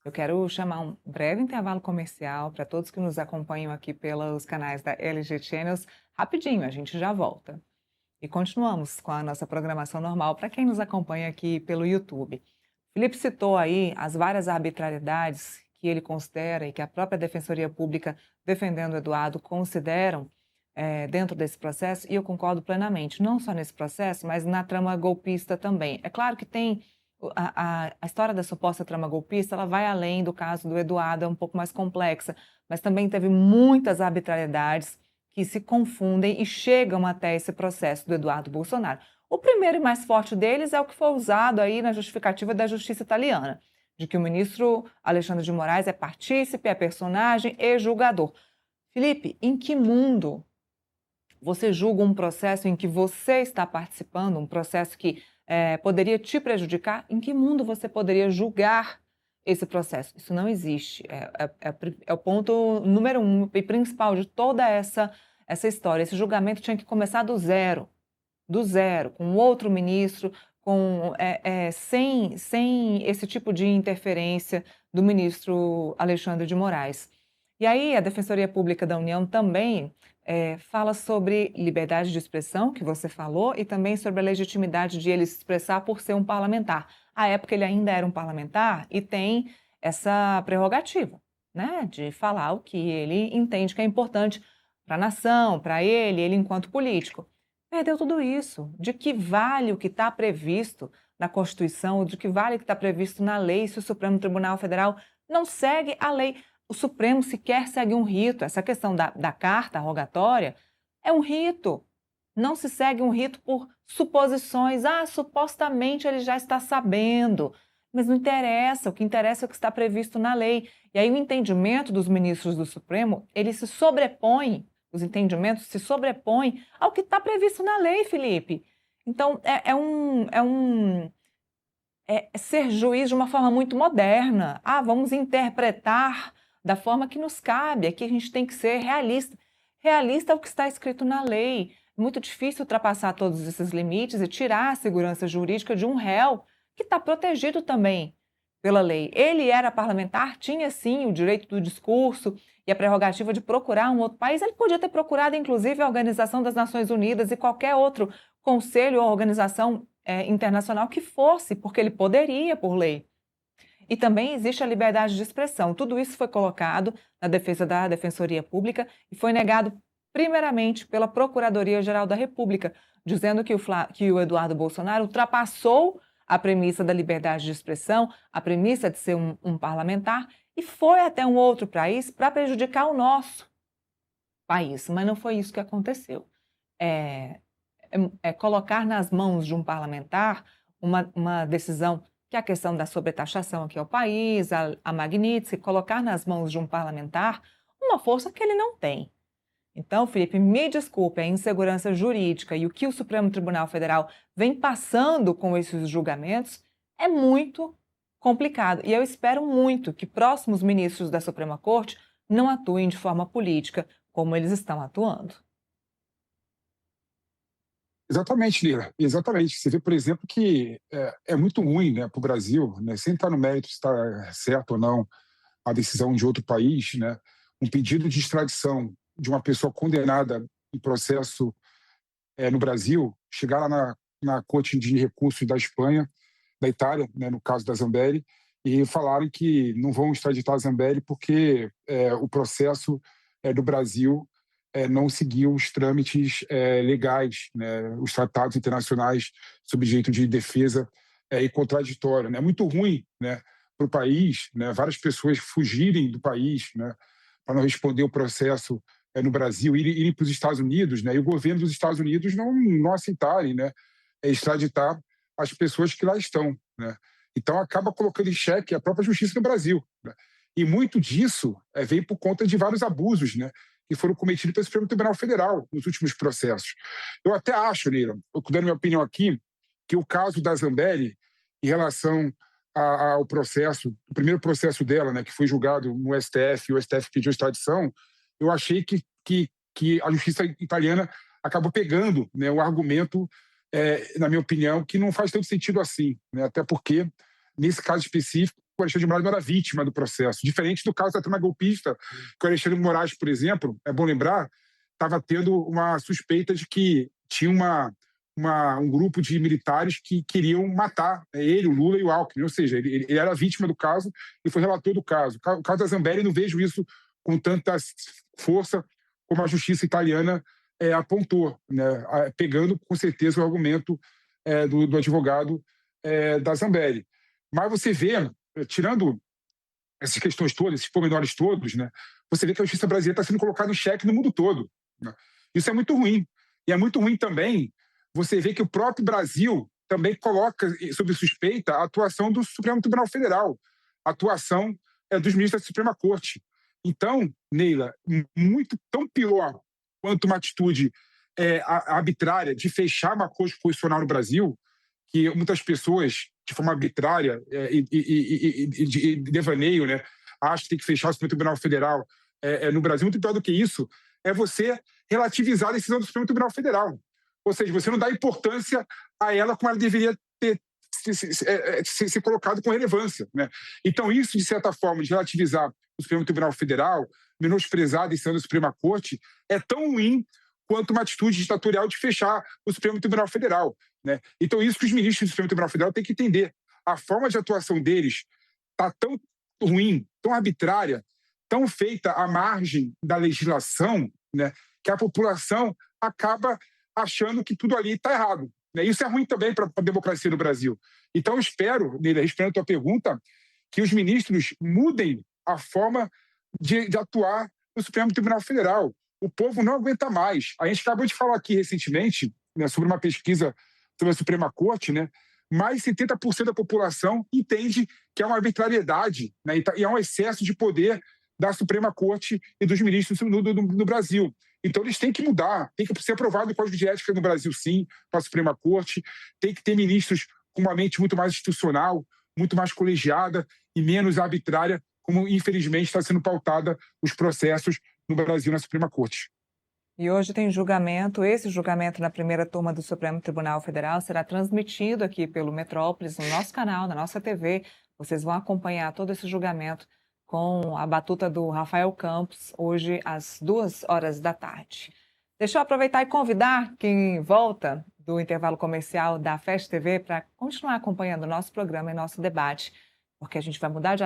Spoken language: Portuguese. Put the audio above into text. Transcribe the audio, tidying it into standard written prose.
Eu quero chamar um breve intervalo comercial para todos que nos acompanham aqui pelos canais da LG Channels. Rapidinho, a gente já volta. E continuamos com a nossa programação normal para quem nos acompanha aqui pelo YouTube. Felipe citou aí as várias arbitrariedades que ele considera e que a própria Defensoria Pública, defendendo o Eduardo, consideram dentro desse processo, e eu concordo plenamente, não só nesse processo, mas na trama golpista também. É claro que tem a história da suposta trama golpista, ela vai além do caso do Eduardo, é um pouco mais complexa, mas também teve muitas arbitrariedades que se confundem e chegam até esse processo do Eduardo Bolsonaro. O primeiro e mais forte deles é o que foi usado aí na justificativa da justiça italiana, de que o ministro Alexandre de Moraes é partícipe, é personagem e julgador. Felipe, em que mundo você julga um processo em que você está participando, um processo que poderia te prejudicar? Em que mundo você poderia julgar esse processo? Isso não existe. É o ponto número 1 e principal de toda essa história. Esse julgamento tinha que começar do zero, com outro ministro, sem esse tipo de interferência do ministro Alexandre de Moraes. E aí a Defensoria Pública da União também fala sobre liberdade de expressão, que você falou, e também sobre a legitimidade de ele se expressar por ser um parlamentar. À época ele ainda era um parlamentar e tem essa prerrogativa, né, de falar o que ele entende que é importante para a nação, para ele enquanto político. Perdeu tudo isso. De que vale o que está previsto na Constituição, de que vale o que está previsto na lei, se o Supremo Tribunal Federal não segue a lei? O Supremo sequer segue um rito. Essa questão da carta rogatória é um rito. Não se segue um rito por suposições. Ah, supostamente ele já está sabendo. Mas não interessa. O que interessa é o que está previsto na lei. E aí o entendimento dos ministros do Supremo, ele se sobrepõe, os entendimentos se sobrepõem ao que está previsto na lei, Felipe. Então, é ser juiz de uma forma muito moderna. Ah, vamos interpretar da forma que nos cabe. Aqui a gente tem que ser realista. Realista é o que está escrito na lei. É muito difícil ultrapassar todos esses limites e tirar a segurança jurídica de um réu que está protegido também pela lei. Ele era parlamentar, tinha sim o direito do discurso e a prerrogativa de procurar um outro país. Ele podia ter procurado, inclusive, a Organização das Nações Unidas e qualquer outro conselho ou organização internacional que fosse, porque ele poderia, por lei. E também existe a liberdade de expressão. Tudo isso foi colocado na defesa da Defensoria Pública e foi negado primeiramente pela Procuradoria-Geral da República, dizendo que o Eduardo Bolsonaro ultrapassou a premissa da liberdade de expressão, a premissa de ser um parlamentar, e foi até um outro país para prejudicar o nosso país. Mas não foi isso que aconteceu. Colocar nas mãos de um parlamentar uma decisão, que é a questão da sobretaxação aqui ao país, a Magnitsky, colocar nas mãos de um parlamentar uma força que ele não tem. Então, Felipe, me desculpe, a insegurança jurídica e o que o Supremo Tribunal Federal vem passando com esses julgamentos é muito complicado. E eu espero muito que próximos ministros da Suprema Corte não atuem de forma política, como eles estão atuando. Exatamente, Lira, exatamente. Você vê, por exemplo, que é muito ruim, né, para o Brasil, né, sem entrar no mérito se está certo ou não a decisão de outro país, né, um pedido de extradição de uma pessoa condenada em processo no Brasil, chegar lá na Corte de Recursos da Espanha, da Itália, né, no caso da Zambelli, e falaram que não vão extraditar a Zambelli porque o processo do Brasil não seguiu os trâmites legais, né, os tratados internacionais sobre direito de defesa e contraditório. É, né? Muito ruim, né, para o país, né, várias pessoas fugirem do país, né, para não responder o processo no Brasil, irem para os Estados Unidos, né, e o governo dos Estados Unidos não aceitarem, né, extraditar as pessoas que lá estão. Né? Então, acaba colocando em xeque a própria justiça no Brasil. Né? E muito disso vem por conta de vários abusos, né, que foram cometidos pelo Supremo Tribunal Federal nos últimos processos. Eu até acho, Neira, dando minha opinião aqui, que o caso da Zambelli, em relação ao processo, o primeiro processo dela, né, que foi julgado no STF, e o STF pediu extradição, eu achei que a justiça italiana acabou pegando, né, o argumento, na minha opinião, que não faz tanto sentido assim, né, até porque, nesse caso específico, o Alexandre de Moraes não era vítima do processo, diferente do caso da trama golpista, que o Alexandre de Moraes, por exemplo, é bom lembrar, estava tendo uma suspeita de que tinha um grupo de militares que queriam matar ele, o Lula e o Alckmin, ou seja, ele era vítima do caso e foi relator do caso. O caso da Zambelli, não vejo isso com tanta força como a justiça italiana apontou, né, pegando com certeza o argumento do advogado da Zambelli. Mas você vê, tirando essas questões todas, esses pormenores todos, né, você vê que a justiça brasileira está sendo colocada em xeque no mundo todo, né? Isso é muito ruim. E é muito ruim também você ver que o próprio Brasil também coloca sob suspeita a atuação do Supremo Tribunal Federal, a atuação dos ministros da Suprema Corte. Então, Neila, muito tão pior quanto uma atitude arbitrária de fechar uma corte constitucional no Brasil, que muitas pessoas, de forma arbitrária de devaneio, né, acham que tem que fechar o Supremo Tribunal Federal no Brasil. Muito pior do que isso é você relativizar a decisão do Supremo Tribunal Federal. Ou seja, você não dá importância a ela como ela deveria ter ser colocado com relevância, né? Então, isso, de certa forma, de relativizar o Supremo Tribunal Federal, menosprezar a decisão da Suprema Corte, é tão ruim quanto uma atitude ditatorial de fechar o Supremo Tribunal Federal, né? Então, isso que os ministros do Supremo Tribunal Federal têm que entender. A forma de atuação deles está tão ruim, tão arbitrária, tão feita à margem da legislação, né, que a população acaba achando que tudo ali está errado. Isso é ruim também para a democracia no Brasil. Então, eu espero, Neila, respondendo a tua pergunta, que os ministros mudem a forma de atuar no Supremo Tribunal Federal. O povo não aguenta mais. A gente acabou de falar aqui recentemente, né, sobre uma pesquisa sobre a Suprema Corte, né, mais de 70% da população entende que é uma arbitrariedade, né, e é um excesso de poder da Suprema Corte e dos ministros no Brasil. Então, eles têm que mudar, tem que ser aprovado o Código de Ética no Brasil, sim, para a Suprema Corte, tem que ter ministros com uma mente muito mais institucional, muito mais colegiada e menos arbitrária, como, infelizmente, está sendo pautada os processos no Brasil na Suprema Corte. E hoje tem julgamento. Esse julgamento na primeira turma do Supremo Tribunal Federal será transmitido aqui pelo Metrópolis, no nosso canal, na nossa TV. Vocês vão acompanhar todo esse julgamento com a batuta do Rafael Campos, hoje às 14h. Deixa eu aproveitar e convidar quem volta do intervalo comercial da Fast TV para continuar acompanhando o nosso programa e nosso debate, porque a gente vai mudar de